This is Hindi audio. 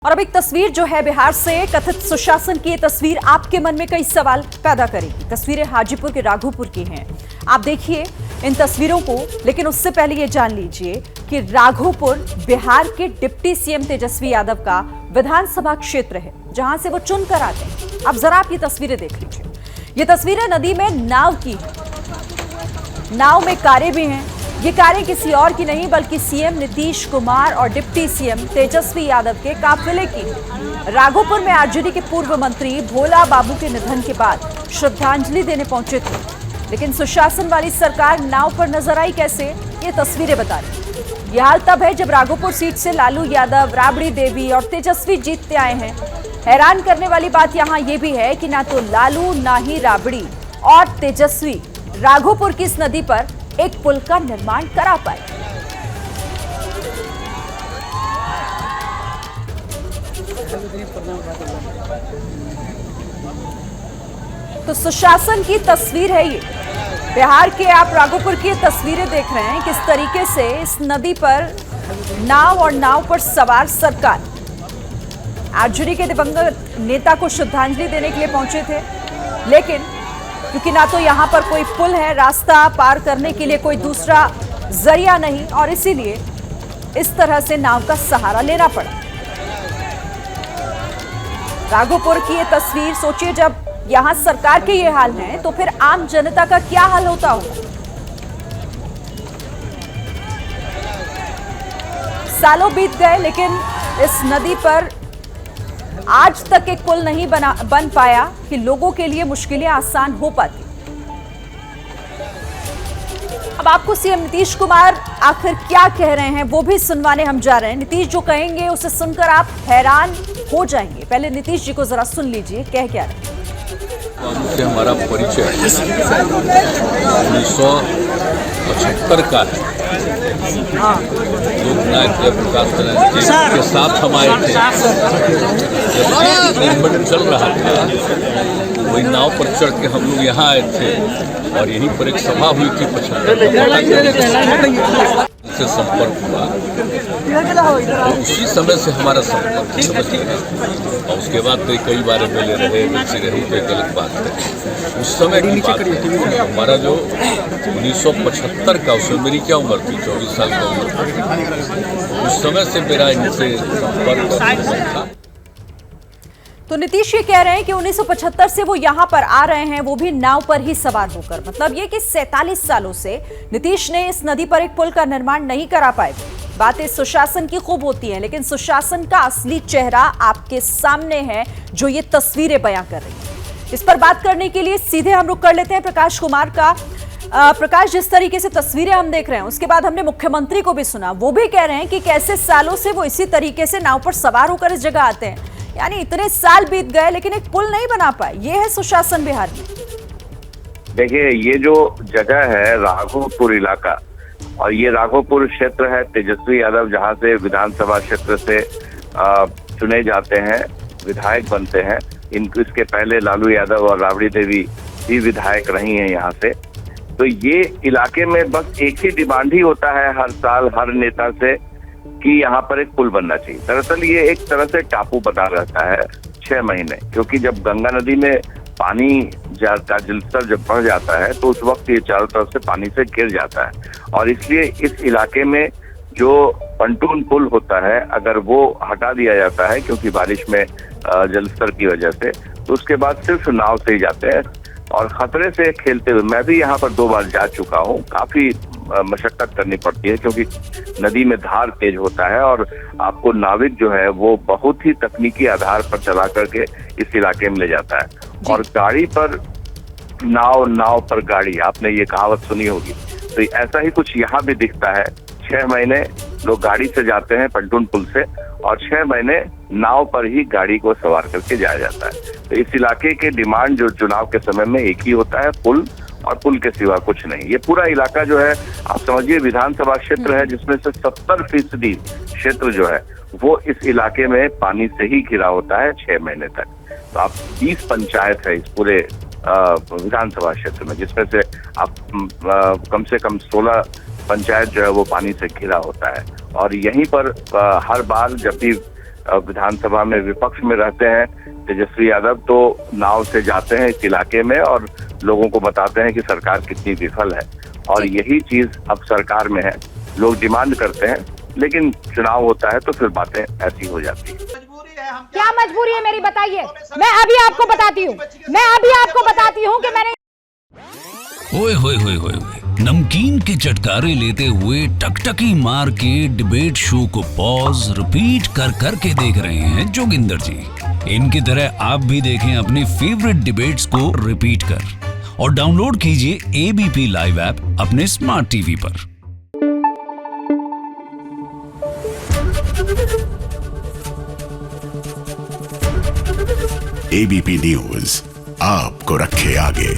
और अब एक तस्वीर जो है बिहार से कथित सुशासन की, ये तस्वीर आपके मन में कई सवाल पैदा करेगी। तस्वीरें हाजीपुर के राघोपुर की हैं। आप देखिए इन तस्वीरों को, लेकिन उससे पहले ये जान लीजिए कि राघोपुर बिहार के डिप्टी सीएम तेजस्वी यादव का विधानसभा क्षेत्र है, जहां से वो चुनकर आते हैं। अब जरा आप ये तस्वीरें देख लीजिए। ये तस्वीरें नदी में नाव की है। नाव में कारें भी हैं। ये कारें किसी और की नहीं बल्कि सीएम नीतीश कुमार और डिप्टी सीएम तेजस्वी यादव के काफिले की। राघोपुर में आरजेडी के पूर्व मंत्री भोला बाबू के निधन के बाद श्रद्धांजलि देने पहुंचे थे, लेकिन सुशासन वाली सरकार नाव पर नजर आई कैसे, ये तस्वीरें बता रही। यह हाल तब है जब राघोपुर सीट से लालू यादव, राबड़ी देवी और तेजस्वी जीतते आए हैं। हैरान करने वाली बात यहाँ ये भी है कि ना तो लालू, ना ही राबड़ी और तेजस्वी राघोपुर की इस नदी पर एक पुल का निर्माण करा पाए। तो सुशासन की तस्वीर है ये। बिहार के आप राघोपुर की तस्वीरें देख रहे हैं, किस तरीके से इस नदी पर नाव और नाव पर सवार सरकार आरजेडी के दिवंगत नेता को श्रद्धांजलि देने के लिए पहुंचे थे, लेकिन क्योंकि ना तो यहां पर कोई पुल है, रास्ता पार करने के लिए कोई दूसरा जरिया नहीं, और इसीलिए इस तरह से नाव का सहारा लेना पड़ा। राघोपुर की ये तस्वीर सोचिए, जब यहां सरकार के ये हाल हैं तो फिर आम जनता का क्या हाल होता होगा। सालों बीत गए, लेकिन इस नदी पर आज तक एक पुल नहीं बन पाया कि लोगों के लिए मुश्किलें आसान हो पाती। अब आपको सीएम नीतीश कुमार आखिर क्या कह रहे हैं वो भी सुनवाने हम जा रहे हैं। नीतीश जो कहेंगे उसे सुनकर आप हैरान हो जाएंगे। पहले नीतीश जी को जरा सुन लीजिए, कह क्या रहे हैं। से हमारा परिचय 1975 का है। लोकनायक जयप्रकाश नारायण के साथ हम आए थे। जब मूवमेंट चल रहा था, वही नाव पर चढ़ के हम लोग यहाँ आए थे और यहीं पर एक सभा हुई थी 75 से संपर्क हुआ, और उसी समय से हमारा संपर्क है। और उसके बाद तो कई बार मिले रहे, मिलती रही, तो गलत बात है। उस समय की बात है, हमारा जो 1975 का, उसमें मेरी क्या उम्र थी, 24 साल की उम्र थी। उस समय से मेरा इनसे संपर्क था। तो नीतीश ये कह रहे हैं कि 1975 से वो यहां पर आ रहे हैं, वो भी नाव पर ही सवार होकर। मतलब ये कि 47 सालों से नीतीश ने इस नदी पर एक पुल का निर्माण नहीं करा पाए। बातें सुशासन की खूब होती हैं, लेकिन सुशासन का असली चेहरा आपके सामने है, जो ये तस्वीरें बयां कर रही हैं। इस पर बात करने के लिए सीधे हम रुख कर लेते हैं प्रकाश कुमार का। प्रकाश, जिस तरीके से तस्वीरें हम देख रहे हैं, उसके बाद हमने मुख्यमंत्री को भी सुना, वो भी कह रहे हैं कि कैसे सालों से वो इसी तरीके से नाव पर सवार होकर इस जगह आते हैं। यानी इतने साल बीत गए लेकिन एक पुल नहीं बना पाए। ये है सुशासन बिहार में। देखिए, ये जो जगह है राघोपुर इलाका, और ये राघोपुर क्षेत्र है तेजस्वी यादव, जहां से विधानसभा क्षेत्र से चुने जाते हैं, विधायक बनते हैं। इसके पहले लालू यादव और राबड़ी देवी भी विधायक रही हैं यहाँ से। तो ये इलाके में बस एक ही डिमांड ही होता है हर साल हर नेता से कि यहाँ पर एक पुल बनना चाहिए। दरअसल ये एक तरह से टापू बना रहता है 6 महीने, क्योंकि जब गंगा नदी में पानी का जलस्तर जब बढ़ जाता है तो उस वक्त ये चारों तरफ से पानी से घिर जाता है, और इसलिए इस इलाके में जो पंटून पुल होता है, अगर वो हटा दिया जाता है क्योंकि बारिश में जलस्तर की वजह से, तो उसके बाद सिर्फ नाव से ही जाते हैं और खतरे से खेलते हुए। मैं भी यहाँ पर 2 बार जा चुका हूँ। काफी मशक्कत करनी पड़ती है क्योंकि नदी में धार तेज होता है, और आपको नाविक जो है वो बहुत ही तकनीकी आधार पर चला करके इस इलाके में ले जाता है। और गाड़ी पर नाव, नाव पर गाड़ी, आपने ये कहावत सुनी होगी। तो ऐसा ही कुछ यहाँ भी दिखता है। 6 महीने लोग गाड़ी से जाते हैं पंटून पुल से, और 6 महीने नाव पर ही गाड़ी को सवार करके जाया जाता है। तो इस इलाके के डिमांड जो चुनाव के समय में एक ही होता है, पुल, और पुल के सिवा कुछ नहीं। ये पूरा इलाका जो है, आप समझिए विधानसभा क्षेत्र है, जिसमें से 70% क्षेत्र जो है वो इस इलाके में पानी से ही घिरा होता है 6 महीने तक। तो आप 20 पंचायत है इस पूरे विधानसभा क्षेत्र में, जिसमें से आप कम से कम 16 पंचायत जो है वो पानी से घिरा होता है। और यहीं पर हर बार जब भी विधानसभा में विपक्ष में रहते हैं तेजस्वी यादव, तो नाव से जाते हैं इस इलाके में और लोगों को बताते हैं कि सरकार कितनी विफल है। और यही चीज अब सरकार में है, लोग डिमांड करते हैं, लेकिन चुनाव होता है तो फिर बातें ऐसी हो जाती है। क्या मजबूरी है मेरी, बताइए। मैं अभी आपको बताती हूँ कि मैंने ओए होए होए होए होए, नमकीन के चटकारे लेते हुए टकटकी मार के डिबेट शो को पॉज रिपीट कर कर के देख रहे हैं जोगिंदर जी। इनकी तरह आप भी देखें अपनी फेवरेट डिबेट्स को रिपीट कर और डाउनलोड कीजिए एबीपी लाइव ऐप अपने स्मार्ट टीवी पर। एबीपी न्यूज आपको रखे आगे।